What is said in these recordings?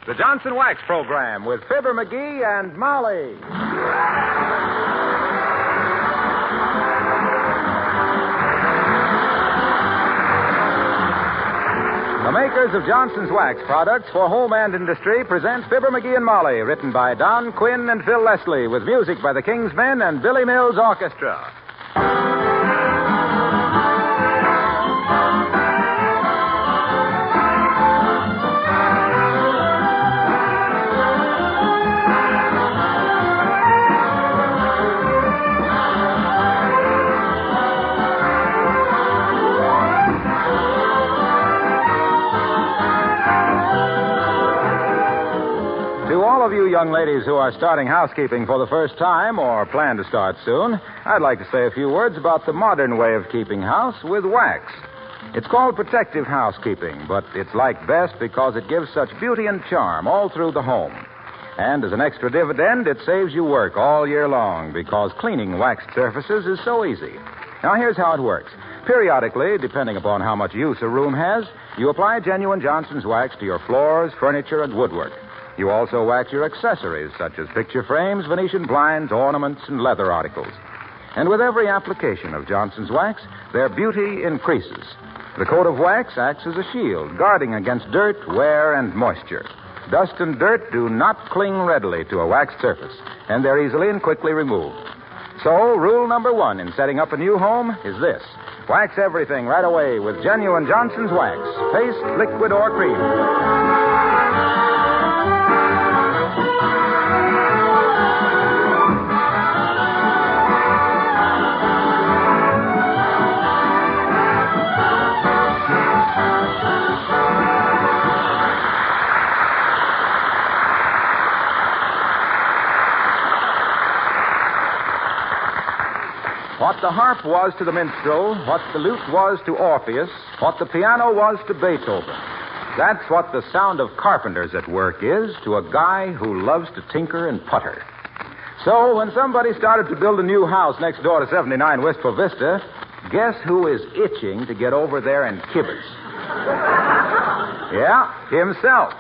the Johnson Wax Program with Fibber McGee and Molly. The makers of Johnson's Wax products for home and industry present Fibber McGee and Molly, written by Don Quinn and Phil Leslie, with music by the King's Men and Billy Mills Orchestra. Of you young ladies who are starting housekeeping for the first time or plan to start soon, I'd like to say a few words about the modern way of keeping house with wax. It's called protective housekeeping, but it's liked best because it gives such beauty and charm all through the home. And as an extra dividend, it saves you work all year long because cleaning waxed surfaces is so easy. Now, here's how it works. Periodically, depending upon how much use a room has, you apply genuine Johnson's Wax to your floors, furniture, and woodwork. You also wax your accessories, such as picture frames, Venetian blinds, ornaments, and leather articles. And with every application of Johnson's Wax, their beauty increases. The coat of wax acts as a shield, guarding against dirt, wear, and moisture. Dust and dirt do not cling readily to a waxed surface, and they're easily and quickly removed. So, rule number one in setting up a new home is this. Wax everything right away with genuine Johnson's Wax, paste, liquid, or cream. What the harp was to the minstrel, what the lute was to Orpheus, what the piano was to Beethoven. That's what the sound of carpenters at work is to a guy who loves to tinker and putter. So when somebody started to build a new house next door to 79 Wistful Vista, guess who is itching to get over there and kibitz? Yeah, himself,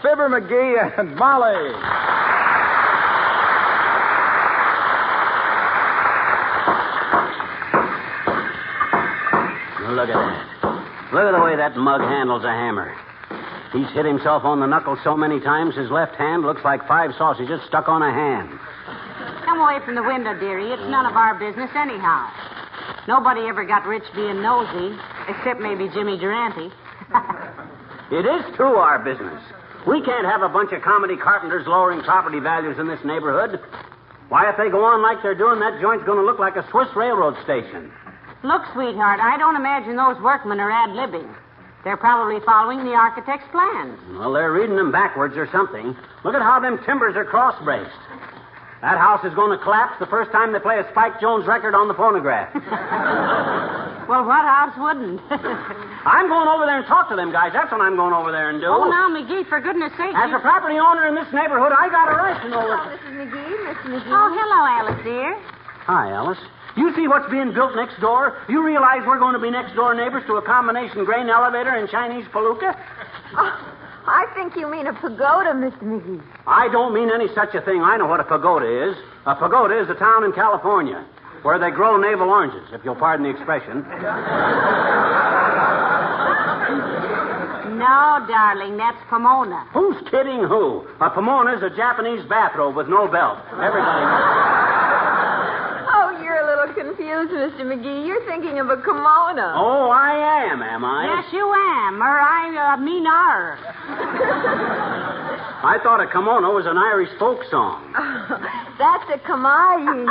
Fibber McGee and Molly. Look at that. Look at the way that mug handles a hammer. He's hit himself on the knuckles so many times his left hand looks like 5 sausages stuck on a hand. Come away from the window, dearie. It's none of our business anyhow. Nobody ever got rich being nosy, except maybe Jimmy Durante. It is true our business. We can't have a bunch of comedy carpenters lowering property values in this neighborhood. Why, if they go on like they're doing, that joint's going to look like a Swiss railroad station. Look, sweetheart, I don't imagine those workmen are ad-libbing. They're probably following the architect's plans. Well, they're reading them backwards or something. Look at how them timbers are cross-braced. That house is going to collapse the first time they play a Spike Jones record on the phonograph. Well, what house wouldn't? I'm going over there and talk to them guys. That's what I'm going over there and do. Oh, now, McGee, for goodness sake. As a property owner in this neighborhood, I got a right to know Hello, Mrs. McGee. Miss McGee. Oh, hello, Alice, dear. Hi, Alice. You see what's being built next door? You realize we're going to be next-door neighbors to a combination grain elevator and Chinese palooka? Oh, I think you mean a pagoda, Mr. McGee. I don't mean any such a thing. I know what a pagoda is. A pagoda is a town in California where they grow navel oranges, if you'll pardon the expression. No, darling, that's Pomona. Who's kidding who? A Pomona is a Japanese bathrobe with no belt. Everybody knows. Confused, Mr. McGee. You're thinking of a kimono. Oh, I am I? Yes, you am. Or I mean are. I thought a kimono was an Irish folk song. That's a kamayi.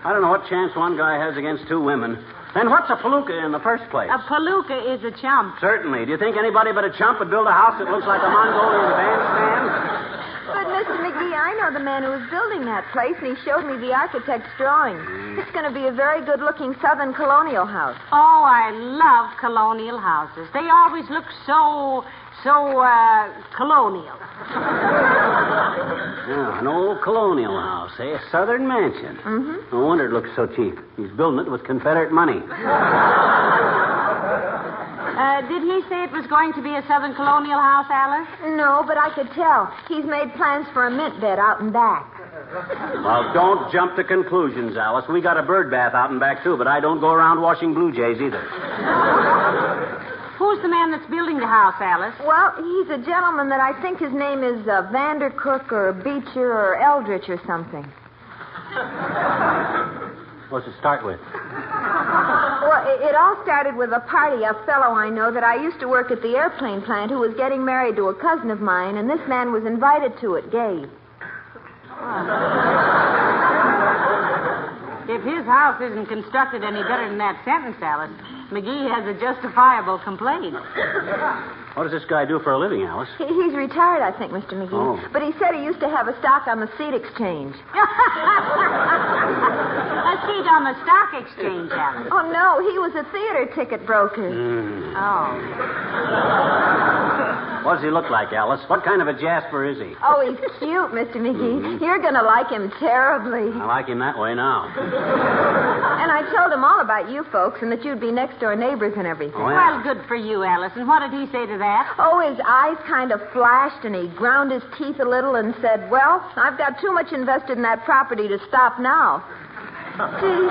I don't know what chance one guy has against 2 women. And what's a palooka in the first place? A palooka is a chump. Certainly. Do you think anybody but a chump would build a house that looks like a Mongolian bandstand? But, Mr. McGee, I know the man who was building that place, and he showed me the architect's drawings. It's going to be a very good-looking southern colonial house. Oh, I love colonial houses. They always look so colonial. Yeah, an old colonial house, eh? A southern mansion. Mm-hmm. No wonder it looks so cheap. He's building it with Confederate money. Did he say it was going to be a Southern colonial house, Alice? No, but I could tell. He's made plans for a mint bed out and back. Well, don't jump to conclusions, Alice. We got a bird bath out and back, too, but I don't go around washing blue jays either. Who's the man that's building the house, Alice? Well, he's a gentleman that I think his name is Vandercook or Beecher or Eldritch or something. What's it start with? Well, it all started with a party. A fellow I know that I used to work at the airplane plant who was getting married to a cousin of mine, and this man was invited to it, Gabe. If his house isn't constructed any better than that sentence, Alice, McGee has a justifiable complaint. What does this guy do for a living, Alice? He's retired, I think, Mr. McGee. Oh. But he said he used to have a stock on the seat exchange. A seat on the stock exchange, Alice. Oh, no, he was a theater ticket broker. Oh. What does he look like, Alice? What kind of a jasper is he? Oh, he's cute, Mr. McGee. You're going to like him terribly. I like him that way now. And I told him all about you folks and that you'd be next-door neighbors and everything. Oh, yeah. Well, good for you, Alice. And what did he say to that? Oh, his eyes kind of flashed, and he ground his teeth a little and said, well, I've got too much invested in that property to stop now. Gee,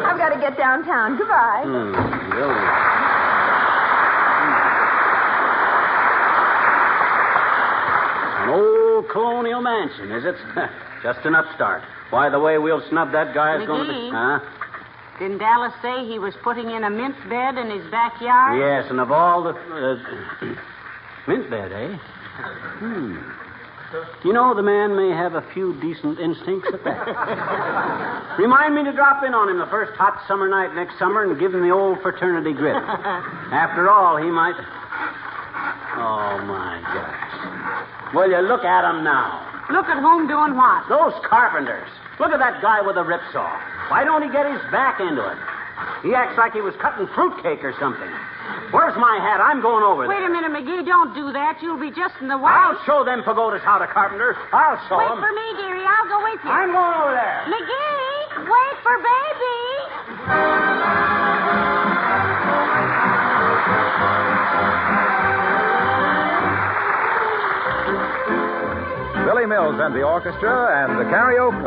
I've got to get downtown. Goodbye. Really? An old colonial mansion, is it? Just an upstart. Why, the way we'll snub that guy is going to be... Huh? Didn't Alice say he was putting in a mint bed in his backyard? Yes, and of all the... mint bed, eh? You know, the man may have a few decent instincts at that. Remind me to drop in on him the first hot summer night next summer and give him the old fraternity grip. After all, he might... Oh, my gosh. Well, you look at him now. Look at whom doing what? Those carpenters. Look at that guy with a ripsaw. Why don't he get his back into it? He acts like he was cutting fruitcake or something. Where's my hat? I'm going over there. Wait a minute, McGee. Don't do that. You'll be just in the way. I'll show them pagodas how to carpenter. I'll show Wait them. for me, dearie. I'll go with you. I'm going over there. McGee, wait for baby. Billy Mills and the orchestra and the karaoke.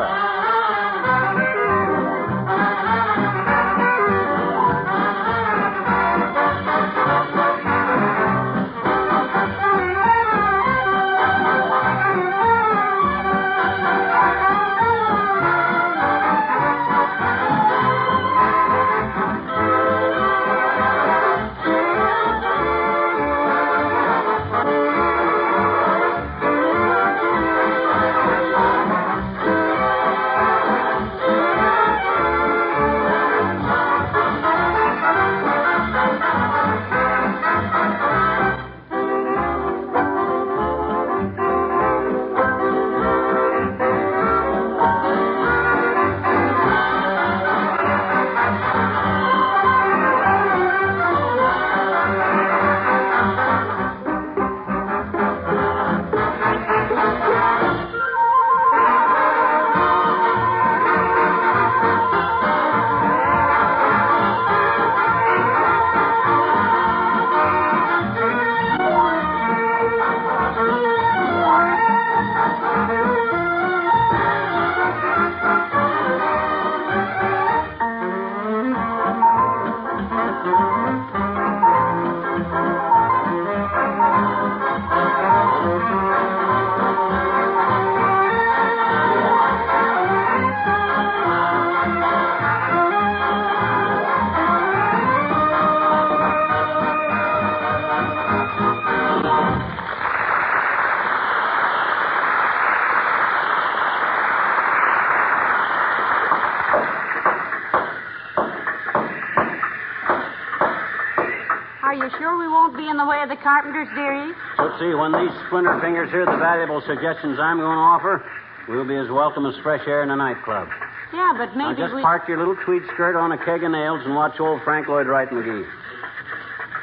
In the way of the carpenters, dearie? Tootsie, when these splinter fingers hear the valuable suggestions I'm going to offer, we'll be as welcome as fresh air in a nightclub. Yeah, but maybe now just park your little tweed skirt on a keg of nails and watch old Frank Lloyd Wright McGee.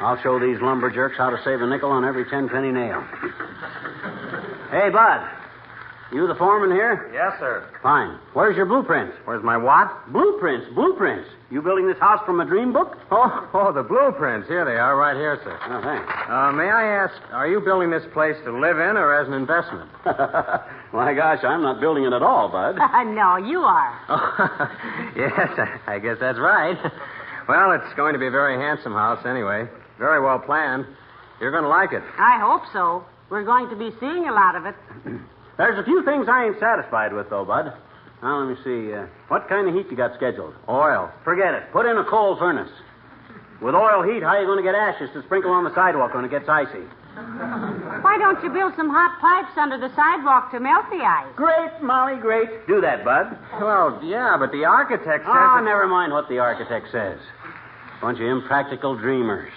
I'll show these lumberjacks how to save a nickel on every 10-penny nail. Hey, Bud. You the foreman here? Yes, sir. Fine. Where's your blueprints? Where's my what? Blueprints. You building this house from a dream book? Oh, the blueprints. Here they are, right here, sir. Oh, thanks. May I ask, are you building this place to live in or as an investment? My gosh, I'm not building it at all, Bud. No, you are. Yes, I guess that's right. Well, it's going to be a very handsome house anyway. Very well planned. You're going to like it. I hope so. We're going to be seeing a lot of it. There's a few things I ain't satisfied with, though, Bud. Now, let me see. What kind of heat you got scheduled? Oil. Forget it. Put in a coal furnace. With oil heat, how are you going to get ashes to sprinkle on the sidewalk when it gets icy? Why don't you build some hot pipes under the sidewalk to melt the ice? Great, Molly, great. Do that, Bud. Well, yeah, but the architect says... Ah, never mind what the architect says. Bunch of impractical dreamers.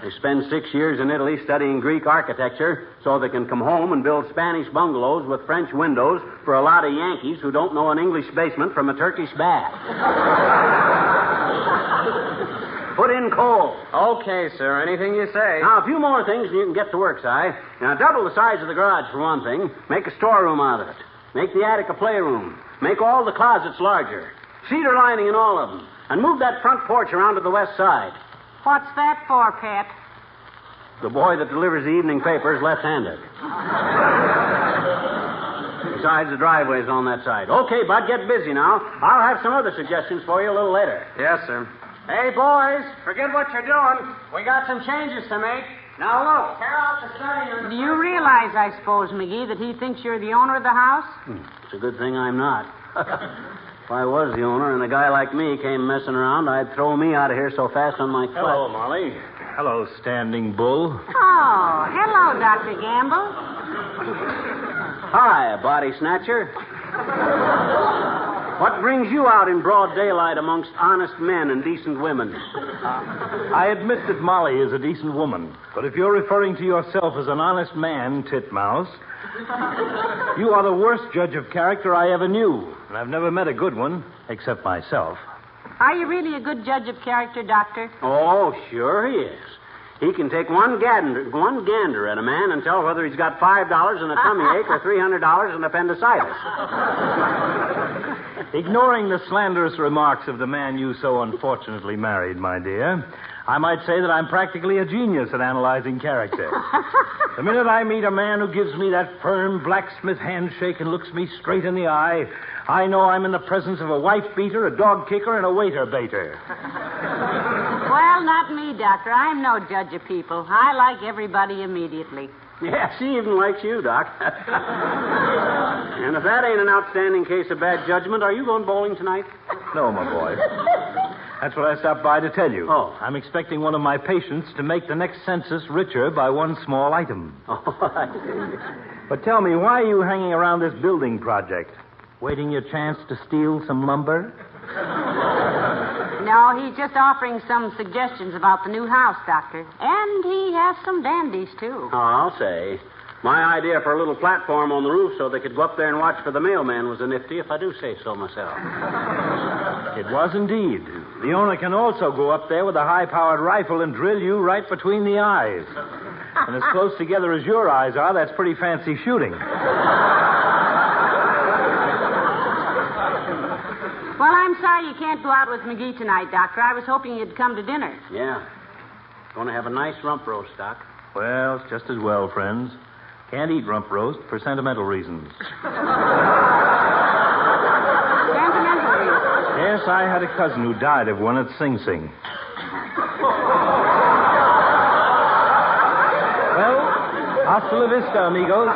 They spend 6 years in Italy studying Greek architecture so they can come home and build Spanish bungalows with French windows for a lot of Yankees who don't know an English basement from a Turkish bath. Put in coal. Okay, sir. Anything you say. Now, a few more things and you can get to work, Si. Now, double the size of the garage, for one thing. Make a storeroom out of it. Make the attic a playroom. Make all the closets larger. Cedar lining in all of them. And move that front porch around to the west side. What's that for, Pet? The boy that delivers the evening paper is left-handed. Besides, the driveway's on that side. Okay, Bud, get busy now. I'll have some other suggestions for you a little later. Yes, sir. Hey, boys, forget what you're doing. We got some changes to make. Now, look, tear out the study. Do you realize, I suppose, McGee, that he thinks you're the owner of the house? It's a good thing I'm not. If I was the owner and a guy like me came messing around, I'd throw me out of here so fast on my clutch. Hello, Molly. Hello, Standing Bull. Oh, hello, Dr. Gamble. Hi, body snatcher. What brings you out in broad daylight amongst honest men and decent women? I admit that Molly is a decent woman, but if you're referring to yourself as an honest man, Titmouse, you are the worst judge of character I ever knew, and I've never met a good one, except myself. Are you really a good judge of character, Doctor? Oh, sure he is. He can take one gander at a man and tell whether he's got $5 and a tummy ache or $300 and appendicitis. Ignoring the slanderous remarks of the man you so unfortunately married, my dear, I might say that I'm practically a genius at analyzing character. The minute I meet a man who gives me that firm blacksmith handshake and looks me straight in the eye, I know I'm in the presence of a wife-beater, a dog-kicker, and a waiter-baiter. Well, not me, Doctor. I'm no judge of people. I like everybody immediately. Yeah, she even likes you, Doc. And if that ain't an outstanding case of bad judgment, are you going bowling tonight? No, my boy. That's what I stopped by to tell you. Oh. I'm expecting one of my patients to make the next census richer by one small item. Oh, I see. But tell me, why are you hanging around this building project? Waiting your chance to steal some lumber? No, he's just offering some suggestions about the new house, Doctor. And he has some dandies, too. Oh, I'll say. My idea for a little platform on the roof so they could go up there and watch for the mailman was a nifty, if I do say so myself. It was indeed. The owner can also go up there with a high-powered rifle and drill you right between the eyes. And as close together as your eyes are, that's pretty fancy shooting. Well, I'm sorry you can't go out with McGee tonight, Doctor. I was hoping you'd come to dinner. Yeah. Going to have a nice rump roast, Doc. Well, it's just as well, friends. Can't eat rump roast for sentimental reasons. Sentimental reasons? Yes, I had a cousin who died of one at Sing Sing. Well, hasta la vista, amigos.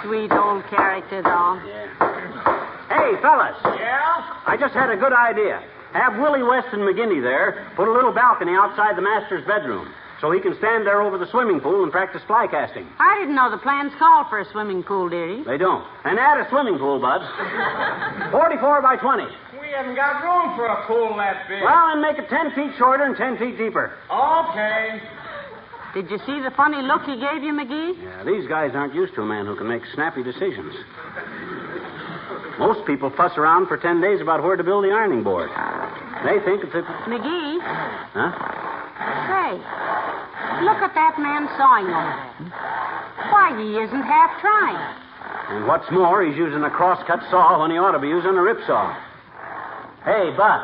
Sweet old character, though. Yeah. Hey, fellas. Yeah? I just had a good idea. Have Willie West and McGinty there put a little balcony outside the master's bedroom so he can stand there over the swimming pool and practice fly casting. I didn't know the plans called for a swimming pool, dearie. They don't. And add a swimming pool, Bud. 44 by 20. We haven't got room for a pool that big. Well, and make it 10 feet shorter and 10 feet deeper. Okay. Did you see the funny look he gave you, McGee? Yeah, these guys aren't used to a man who can make snappy decisions. Most people fuss around for 10 days about where to build the ironing board. They think it's a... McGee, Huh? say, look at that man sawing over there. Why, he isn't half trying. And what's more, he's using a cross-cut saw when he ought to be using a rip saw. Hey, Bud.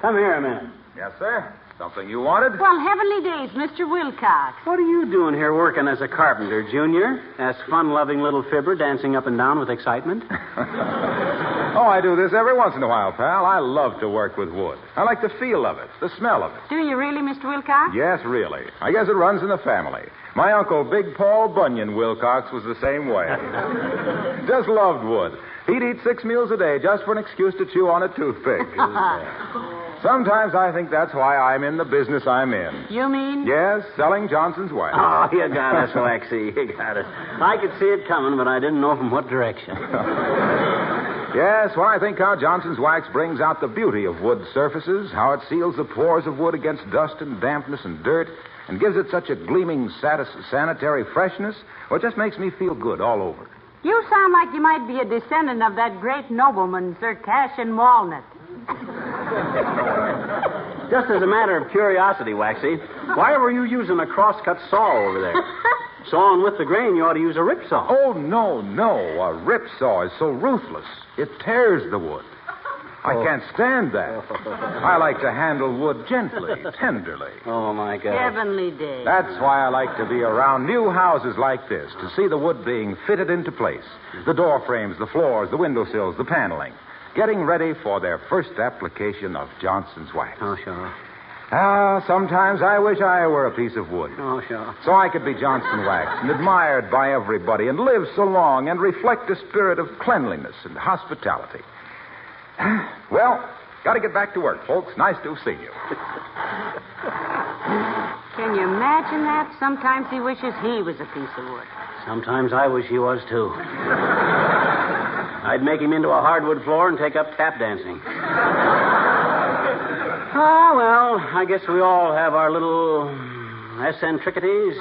Come here a minute. Yes, sir. Something you wanted? Well, heavenly days, Mr. Wilcox. What are you doing here working as a carpenter, Junior? Asked fun-loving little Fibber, dancing up and down with excitement. Oh, I do this every once in a while, pal. I love to work with wood. I like the feel of it, the smell of it. Do you really, Mr. Wilcox? Yes, really. I guess it runs in the family. My uncle, Big Paul Bunyan Wilcox, was the same way. Just loved wood. He'd eat 6 meals a day just for an excuse to chew on a toothpick. Sometimes I think that's why I'm in the business I'm in. You mean? Yes, selling Johnson's wax. Oh, you got us, Waxy. You got us. I could see it coming, but I didn't know from what direction. Yes, when I think how Johnson's wax brings out the beauty of wood surfaces, how it seals the pores of wood against dust and dampness and dirt, and gives it such a gleaming sanitary freshness, well, it just makes me feel good all over. You sound like you might be a descendant of that great nobleman, Sir Cassian Walnut. Just as a matter of curiosity, Waxy, why were you using a cross-cut saw over there? Sawing with the grain, you ought to use a rip saw. Oh, no. A rip saw is so ruthless. It tears the wood. I can't stand that. I like to handle wood gently, tenderly. Oh, my God. Heavenly days. That's why I like to be around new houses like this, to see the wood being fitted into place. The door frames, the floors, the windowsills, the paneling. Getting ready for their first application of Johnson's wax. Oh, sure. Sometimes I wish I were a piece of wood. Oh, sure. So I could be Johnson wax and admired by everybody and live so long and reflect a spirit of cleanliness and hospitality. Well, got to get back to work, folks. Nice to see you. Can you imagine that? Sometimes he wishes he was a piece of wood. Sometimes I wish he was, too. I'd make him into a hardwood floor and take up tap dancing. Oh, well, I guess we all have our little eccentricities.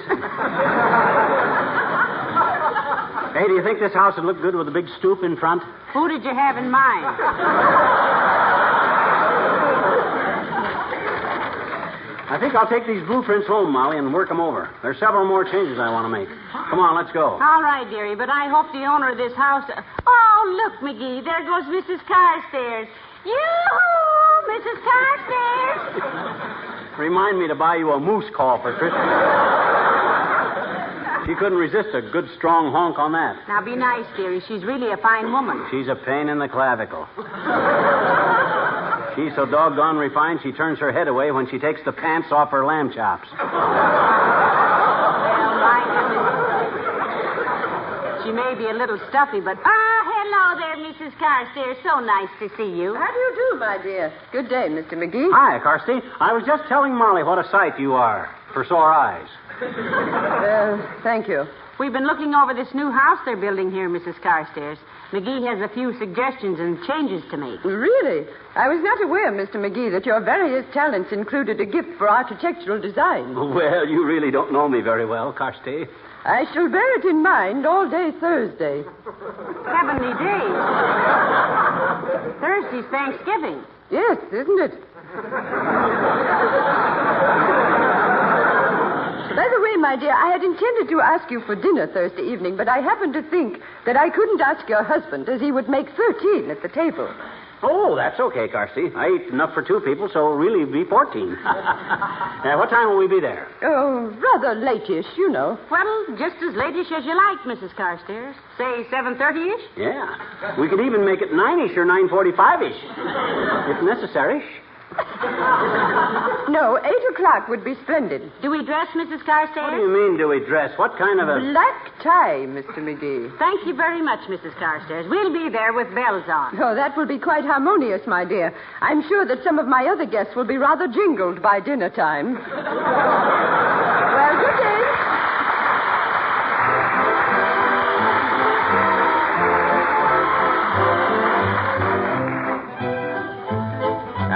Hey, do you think this house would look good with a big stoop in front? Who did you have in mind? I think I'll take these blueprints home, Molly, and work them over. There's several more changes I want to make. Come on, let's go. All right, dearie, but I hope the owner of this house... Oh, look, McGee, there goes Mrs. Carstairs. Yoo-hoo, Mrs. Carstairs. Remind me to buy you a moose call for Christmas. She couldn't resist a good, strong honk on that. Now, be nice, dearie. She's really a fine woman. She's a pain in the clavicle. She's so doggone refined, she turns her head away when she takes the pants off her lamb chops. Well, my goodness. She may be a little stuffy, but... hello there, Mrs. Carstairs. So nice to see you. How do you do, my dear? Good day, Mr. McGee. Hi, Carsty. I was just telling Molly what a sight you are for sore eyes. Thank you. We've been looking over this new house they're building here, Mrs. Carstairs. McGee has a few suggestions and changes to make. Really? I was not aware, Mr. McGee, that your various talents included a gift for architectural design. Well, you really don't know me very well, Carsty. I shall bear it in mind all day Thursday. Heavenly days. Thursday's Thanksgiving. Yes, isn't it? By the way, my dear, I had intended to ask you for dinner Thursday evening, but I happened to think that I couldn't ask your husband, as he would make 13 at the table. Oh, that's okay, Carsty. I eat enough for 2 people, so really it'd be 14. What time will we be there? Oh, rather late-ish, you know. Well, just as late-ish as you like, Mrs. Carstairs. Say 7:30-ish? Yeah. We could even make it 9-ish or 9:45-ish, if necessary. No, 8 o'clock would be splendid. Do we dress, Mrs. Carstairs? What do you mean, do we dress? What kind of a... Black tie, Mr. McGee. Thank you very much, Mrs. Carstairs. We'll be there with bells on. Oh, that will be quite harmonious, my dear. I'm sure that some of my other guests will be rather jingled by dinner time. Well, good day.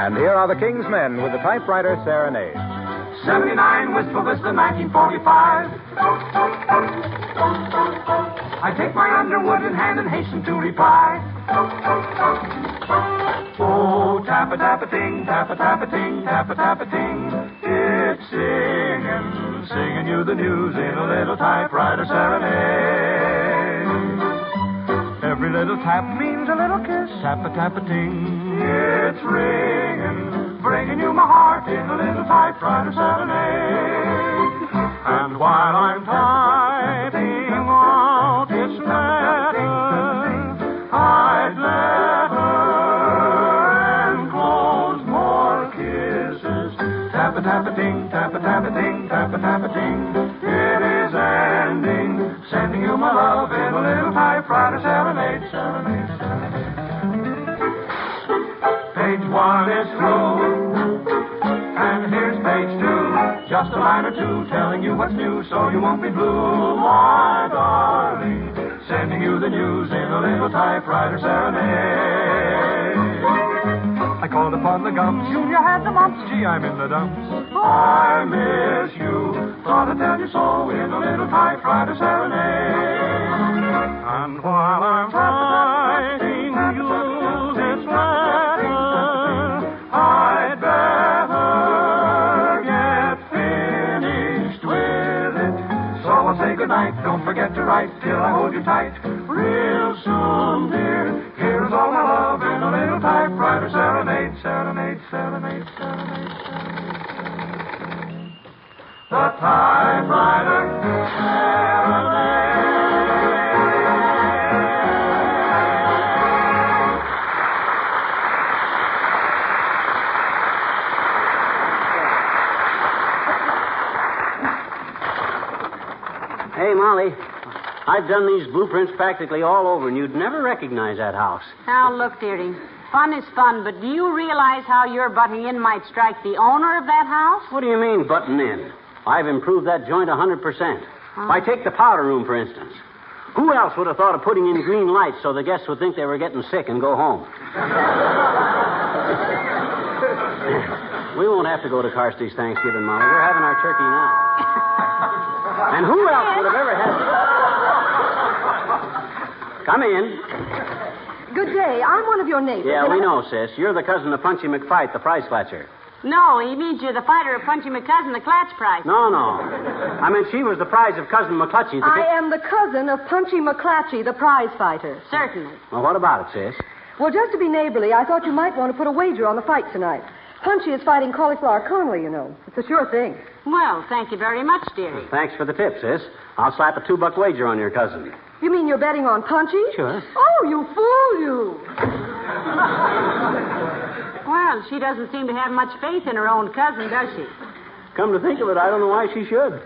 And here are the King's Men with the typewriter serenade. 79 Wistful Vista, 1945. I take my Underwood in hand and hasten to reply. Oh, Tap-a-tap-a-ting, tap-a-tap-a-ting, tap-a-tap-a-ting. It's singing, singing you the news in a little typewriter serenade. Every little tap means a little kiss. Tap-a-tap-a-ting. It's ringing, bringing you my heart in a little typewriter serenade. And while I'm typing out this letter, I'd let her enclose more kisses. Tap-a-tap-a-ting, tap-a-tap-a-ting, tap-a-tap-a-ting. It is ending, sending you my love in a little typewriter serenade, serenade, serenade. Page 1 is through, and here's page 2. Just a line or two telling you what's new so you won't be blue, my darling. Sending you the news in a little typewriter serenade. I called upon the gums, Junior had the mumps, gee, I'm in the dumps. I miss you, thought I'd tell you so in a little typewriter serenade. And while I'm writing you this letter, I'd better get finished with it. So I'll say goodnight, don't forget to write till I hold you tight. Real soon, dear, here's all my love in a little typewriter serenade, serenade, serenade, serenade, serenade. The typewriter serenade. Hey, Molly, I've done these blueprints practically all over, and you'd never recognize that house. Now, look, dearie. Fun is fun, but do you realize how your butting in might strike the owner of that house? What do you mean, button in? I've improved that joint 100%. Why, take the powder room, for instance. Who else would have thought of putting in green lights so the guests would think they were getting sick and go home? We won't have to go to Karsty's Thanksgiving, Molly. We're having our turkey now. And who else would have ever had... Come in. Good day. I'm one of your neighbors. Yeah, we know, sis. You're the cousin of Punchy McFight, the prize catcher. No, he means you're the fighter of Punchy McCousin, the Clatch Prize. No. I mean, she was the prize of Cousin McClutchy. I am the cousin of Punchy McClatchy, the prize fighter. Certainly. Well, what about it, sis? Well, just to be neighborly, I thought you might want to put a wager on the fight tonight. Punchy is fighting Cauliflower Conley, you know. It's a sure thing. Well, thank you very much, dearie. Thanks for the tip, sis. I'll slap a $2 wager on your cousin. You mean you're betting on Punchy? Sure. Oh, you fool, you. Well, she doesn't seem to have much faith in her own cousin, does she? Come to think of it, I don't know why she should.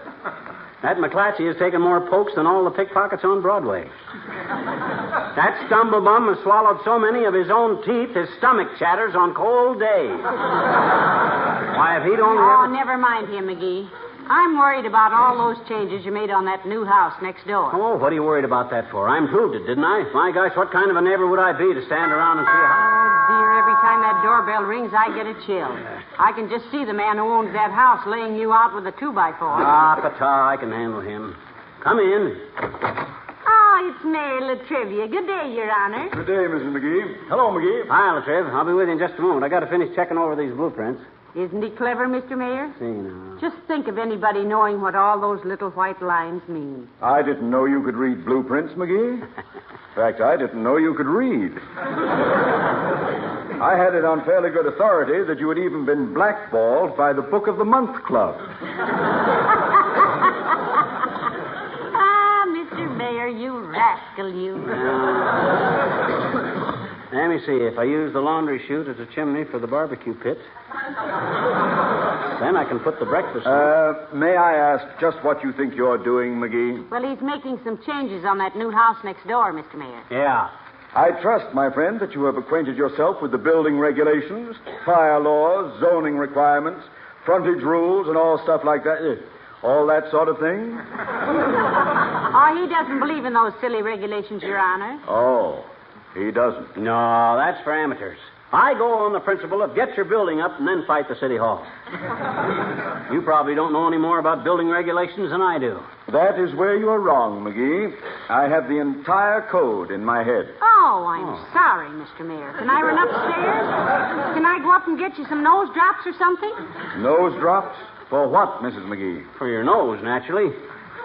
That McClatchy has taken more pokes than all the pickpockets on Broadway. That stumblebum has swallowed so many of his own teeth, his stomach chatters on cold days. Why, if he'd only... Oh, never mind him, McGee. I'm worried about all those changes you made on that new house next door. Oh, what are you worried about that for? I improved it, didn't I? My gosh, what kind of a neighbor would I be to stand around and see how... Oh, dear, every time that doorbell rings, I get a chill. I can just see the man who owns that house laying you out with a 2x4. Ah, pata, I can handle him. Come in. Oh, it's Mayor Latrivia. Good day, Your Honor. Good day, Mrs. McGee. Hello, McGee. Hi, Latriv. I'll be with you in just a moment. I got to finish checking over these blueprints. Isn't he clever, Mr. Mayor? See now. Just think of anybody knowing what all those little white lines mean. I didn't know you could read blueprints, McGee. In fact, I didn't know you could read. I had it on fairly good authority that you had even been blackballed by the Book of the Month Club. Ah, Mr. Mayor, you rascal, you. Let me see. If I use the laundry chute as a chimney for the barbecue pit, then I can put the breakfast on. May I ask just what you think you're doing, McGee? Well, he's making some changes on that new house next door, Mr. Mayor. Yeah. I trust, my friend, that you have acquainted yourself with the building regulations, fire laws, zoning requirements, frontage rules, and all stuff like that. All that sort of thing? Oh, he doesn't believe in those silly regulations, Your Honor. Oh, he doesn't. No, that's for amateurs. I go on the principle of get your building up and then fight the city hall. You probably don't know any more about building regulations than I do. That is where you are wrong, McGee. I have the entire code in my head. Oh, I'm sorry, Mr. Mayor. Can I run upstairs? Can I go up and get you some nose drops or something? Nose drops? For what, Mrs. McGee? For your nose, naturally.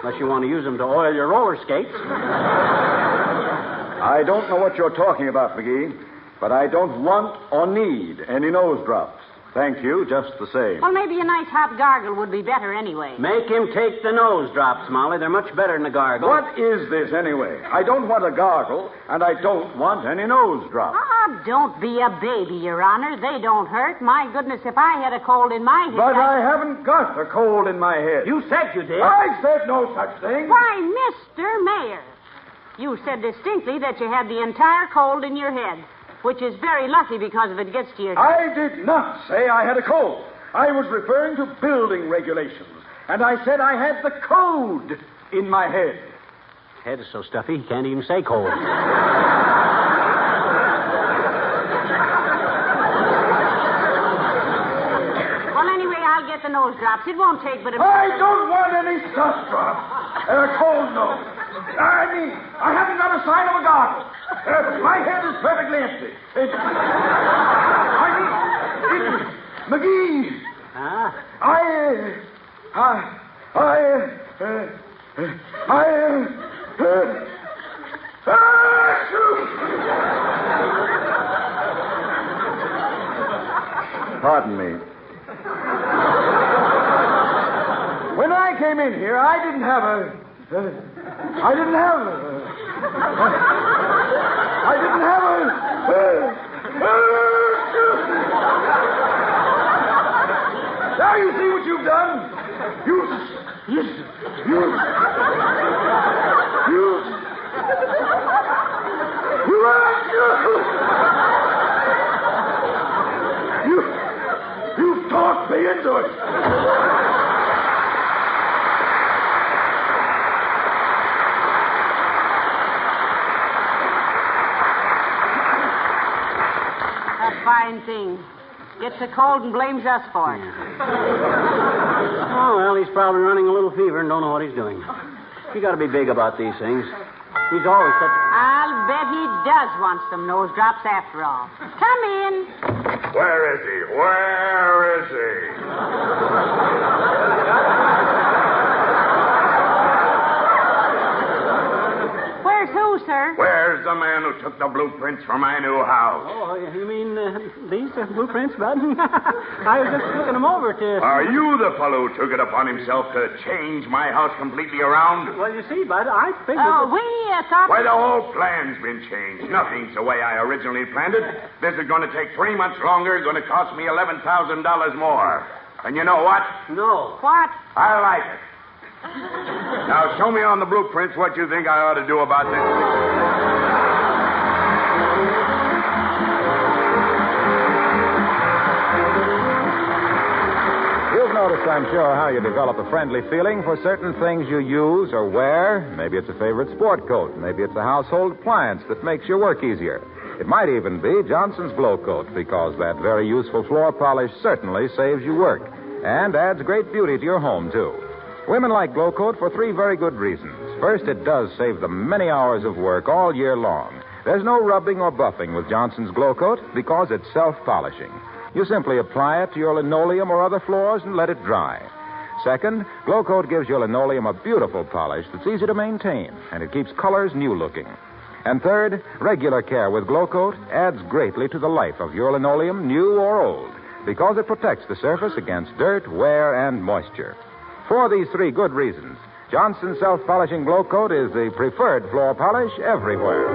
Unless you want to use them to oil your roller skates. I don't know what you're talking about, McGee, but I don't want or need any nose drops. Thank you, just the same. Well, maybe a nice hot gargle would be better anyway. Make him take the nose drops, Molly. They're much better than a gargle. What is this, anyway? I don't want a gargle, and I don't want any nose drops. Ah, don't be a baby, Your Honor. They don't hurt. My goodness, if I had a cold in my head... But I haven't got a cold in my head. You said you did. I said no such thing. Why, Mr. Mayor, you said distinctly that you had the entire cold in your head, which is very lucky because if it gets to your... I did not say I had a cold. I was referring to building regulations, and I said I had the code in my head. Head is so stuffy, he can't even say cold. Well, anyway, I'll get the nose drops. It won't take but a... I don't want any stuff drops. A cold nose. I mean, I haven't got a sign of a gargle. My head is perfectly empty. McGee. Huh? Pardon me. When I came in here, I didn't have a... Now you see what you've done? You've talked me into it. Fine thing. Gets a cold and blames us for it. Oh, well, he's probably running a little fever and don't know what he's doing. You got to be big about these things. He's always such... I'll bet he does want some nose drops after all. Come in. Where is he? Where is he? Where's who, sir? Where's the man who took the blueprints for my new house? Oh, you mean these blueprints, Bud? I was just looking them over to... Are you the fellow who took it upon himself to change my house completely around? Well, you see, Bud, I figured... Oh, we thought... Why, the whole plan's been changed. Nothing's the way I originally planned it. This is going to take 3 months longer, going to cost me $11,000 more. And you know what? No. What? I like it. Now, show me on the blueprints what you think I ought to do about this. You've noticed, I'm sure, how you develop a friendly feeling for certain things you use or wear. Maybe it's a favorite sport coat. Maybe it's a household appliance that makes your work easier. It might even be Johnson's Glow Coat, because that very useful floor polish certainly saves you work and adds great beauty to your home, too. Women like Glow Coat for 3 very good reasons. First, it does save them many hours of work all year long. There's no rubbing or buffing with Johnson's Glow Coat because it's self-polishing. You simply apply it to your linoleum or other floors and let it dry. Second, Glow Coat gives your linoleum a beautiful polish that's easy to maintain, and it keeps colors new-looking. And third, regular care with Glow Coat adds greatly to the life of your linoleum, new or old, because it protects the surface against dirt, wear, and moisture. For these 3 good reasons, Johnson's self-polishing Glow Coat is the preferred floor polish everywhere.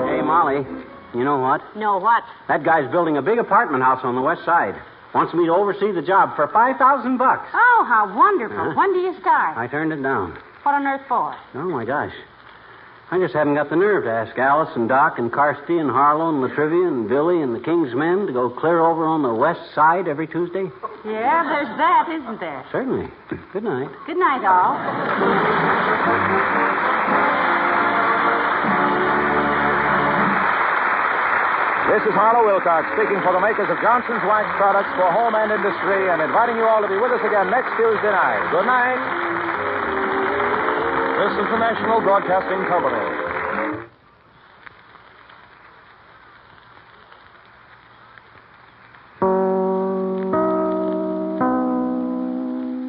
Hey, Molly, you know what? No, what? That guy's building a big apartment house on the west side. Wants me to oversee the job for $5,000. Oh, how wonderful. When do you start? I turned it down. What on earth for? Oh, my gosh. I just haven't got the nerve to ask Alice and Doc and Carsty and Harlow and Latrivia and Billy and the King's Men to go clear over on the west side every Tuesday. Yeah, there's that, isn't there? Certainly. Good night. Good night, all. This is Harlow Wilcox speaking for the makers of Johnson's Wax Products for home and industry and inviting you all to be with us again next Tuesday night. Good night. This is the National Broadcasting Company.